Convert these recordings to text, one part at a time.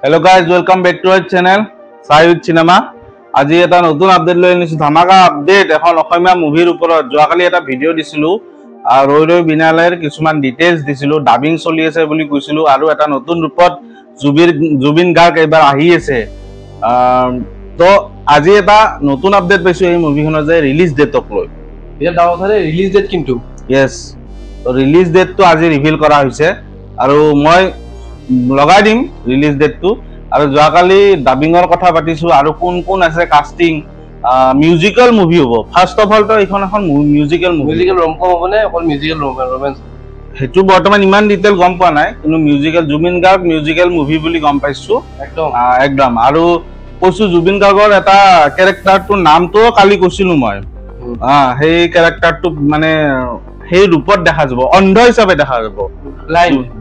Hello guys, welcome back to our channel Sai with Cinema. আজি এটা নতুন update লৈ আনিছো ধামাকা আপডেট এখন অসমীয়া মুভিৰ ওপৰত যোৱাকালি এটা ভিডিও দিছিলো আৰু ৰৈ ৰৈ বিনালেৰ কিছুমান ডিটেইলছ দিছিলো ডাবিং চলি আছে বুলি কৈছিলো আৰু এটা নতুন ৰূপত জুবিন গাৰ্গ এবাৰ আহি আছে তো আজি এটা নতুন আপডেট পাইছো এই মুভিখনৰ যে ৰিলিজ ডেটক লৈ এটা দাওথাৰে ৰিলিজ ডেট কিন্তু yes তো ৰিলিজ ডেটটো আজি ৰিভিল কৰা হৈছে আৰু মই লগাই দিম ৰিলিজ ডেটটো আৰু যোৱাকালি ডাবিঙৰ কথা পাতিছো আৰু কোন কোন আছে কাস্টিং মিউজিক্যাল মুভি হ'ব ফাৰ্স্ট অফ অল তো এখন মিউজিক্যাল ৰমকম হ'ব নে অকল মিউজিক্যাল ৰমেন্স হেতু বৰ্তমান ইমান ডিটেইল গম পোৱা নাই কিন্তু musical Zubeen Garg musical movie বুলি গম পাইছো একদম আৰু কৈছো জুবিন গাৰ্গৰ এটা ক্যাৰেক্টাৰটো নামটো কালি কৈছিলো মই সেই ক্যাৰেক্টাৰটো মানে সেই ৰূপত দেখা যাব অন্ধ হিচাপে দেখা যাব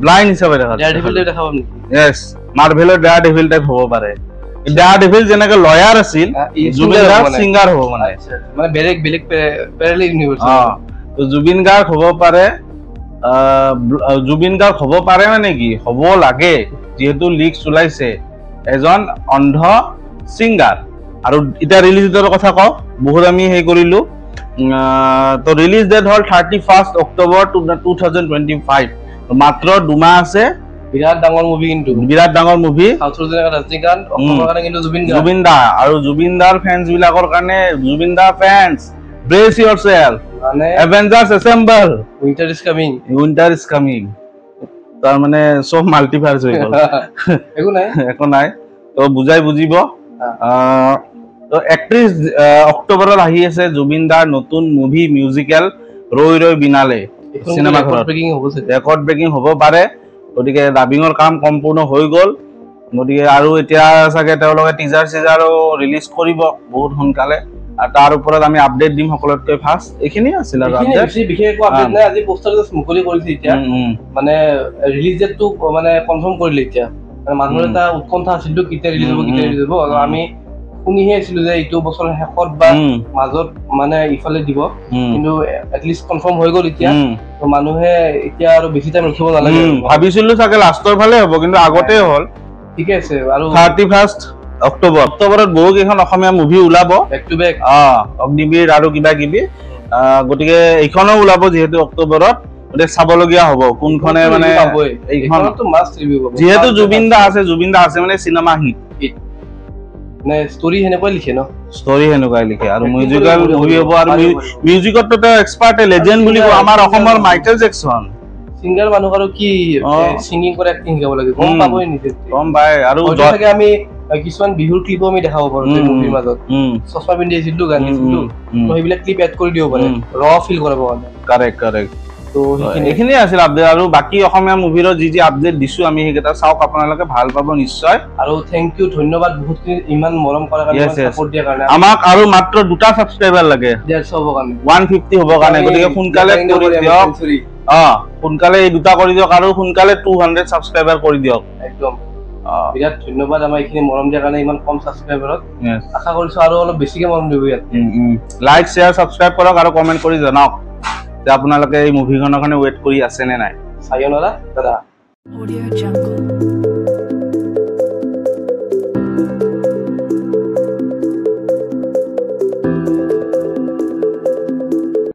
ব্লাইন্ড হিচাপে দেখা যাব ডেয়াৰডেভিল দেখাব নেকি yes মাৰ্ভেলৰ ডেয়াৰডেভিল টাইপ হ'ব পাৰে ডেয়াৰডেভিল যেনেকৈ লয়াৰ আছিল জুবিন গাৰ্গ সিঙ্গাৰ হ'ব মানে বেলেগ প্যাৰালেল ইউনিভাৰ্স তো জুবিন গাৰ্গ হ'ব পাৰে জুবিন গাৰ্গ হ'ব পাৰে মানে কি হ'ব লাগে যেহেতু লিক চলাইছে এজন অন্ধ সিঙ্গাৰ আৰু এটা ৰিলিজ ডেটৰ কথা কও বহুত আমি হে কৰিলো তো ৰিলিজ ডেট হল 31 অক্টোবৰ 2025 মাত্ৰ দুমাহ আছে বিৰাট ডাঙৰ মুভি কিন্তু বিৰাট ডাঙৰ মুভি সাউথৰ জেগা ৰজনীকান্ত অসমৰ কাৰণে কিন্তু জুবিন দা আৰু জুবিন দাৰ ফ্যান্স বিলাকৰ কাৰণে জুবিন দা ফ্যান্স ব্ৰেস ইয়োৰসেলফ মানে এভেঞ্জাৰ্স এসেম্বল উইন্টাৰ ইজ কামিং তাৰ মানে সব মাল্টিভাৰ্স হৈ গ'ল একো নাই তো বুজাই বুজিব তো 31 অক্টোবৰত আহি আছে জুবিন দাৰ নতুন মুভি মিউজিক্যাল ৰৈ ৰৈ বিনালে সিনেমা ৰেকৰ্ড ব্ৰেকিং হ'ব পাৰে গতিকে ডাবিঙৰ কাম সম্পূৰ্ণ হৈ গ'ল গতিকে আৰু এতিয়া চাগে তেওঁলোকে টিজাৰ সিজাৰো ৰিলিজ কৰিব বহুত সোনকালে আৰু তাৰ ওপৰত আমি আপডেট দিম সকলোতকৈ ফাৰ্ষ্ট এইখিনি আছিল আৰু আপডেট বিশেষ একো আপডেট নাই আজি পোষ্টাৰ জাস্ট মুকলি কৰিছে এতিয়া মানে ৰিলিজ ডেটটো মানে কনফাৰ্ম কৰিলে এতিয়া মানে মানুহৰ এটা উৎকণ্ঠা আছিল তো কেতিয়া ৰিলিজ হ'ব আৰু আমি শুনিহে আছিলো যে এইটো বছৰৰ শেষত বা মাজত মানে ইফালে দিব কিন্তু এটলিষ্ট কনফাৰ্ম হৈ গ'ল এতিয়া তো মানুহে এতিয়া আৰু বেছি টাইম ৰখিব নালাগে ভাবিছিলো চাগে লাষ্টৰ ফালে হ'ব কিন্তু আগতে হ'ল ঠিকে আছে আৰু 31 অক্টোবৰত বহু কেইখন অসমীয়া মুভি ওলাব বেক টু বেক অগ্নিবীৰ আৰু কিবা কিবি গতিকে এইখনো ওলাব যেহেতু অক্টোবৰত গতিকে চাবলগীয়া হ'ব কোনখনে মানে এইখনতো মাষ্ট ৰিভিউ হ'ব যেহেতু জুবিন দা আছে মানে সিনেমা হিট নে স্টোরি হেনেকৈ লিখে ন স্টোরি হেনেকৈ লিখে আৰু মিউজিক্যাল মুভি হ'ব আৰু মিউজিকত তো এক্সপাৰ্ট লেজেন্ড বুলি কয় আমাৰ অসমৰ মাইকেল জেকসন সিঙ্গাৰ মানুহ আৰু কি সিঙ্গিং কৰে এক্টিং কৰিব লাগে গম পাবই নিতে গম পায় আৰু যথাকে আমি কিছুমান বিহুৰ ক্লিপও আমি দেখাব পাৰো মুভিৰ মাজত চশমা পিন্ধি আছিল গান গাইছিল তো সেইবিলাক ক্লিপ এড কৰি দিব পাৰে ৰ ফিল কৰাব মানে কাৰেক্ট তো এইখিনি আছিল আপডেট আৰু বাকি অসমীয়া মুভিৰ যি আপডেট দিছো আমি হেকেটা চাওক আপোনালোকে ভাল পাব নিশ্চয় আৰু থ্যাংক ইউ ধন্যবাদ বহুত ইমান মৰম কৰাৰ কাৰণে সাপোৰ্ট দিয়াৰ কাৰণে আমাক আৰু মাত্ৰ দুটা সাবস্ক্ৰাইবাৰ লাগে 150 হ'ব কাৰণে 150 হ'ব কাৰণে গতিকে সোনকালে কৰি দিয়ক সোনকালে এই দুটা কৰি দিয়ক আৰু সোনকালে 200 সাবস্ক্ৰাইবাৰ কৰি দিয়ক একদম বিৰাট ধন্যবাদ আমাৰ এইখিনি মৰম দিয়াৰ কাৰণে ইমান কম সাবস্ক্ৰাইবাৰত আশা কৰিছো আৰু অলপ বেছিকে মৰম দিব ইয়াত লাইক শেয়াৰ সাবস্ক্ৰাইব কৰক আৰু কমেন্ট কৰি জনাওক যে আপোনালোকে এই মুভিখনৰ কাৰণে ওয়েট কৰি আছে নে নাই সায়নৰা দাদা Audio Jungle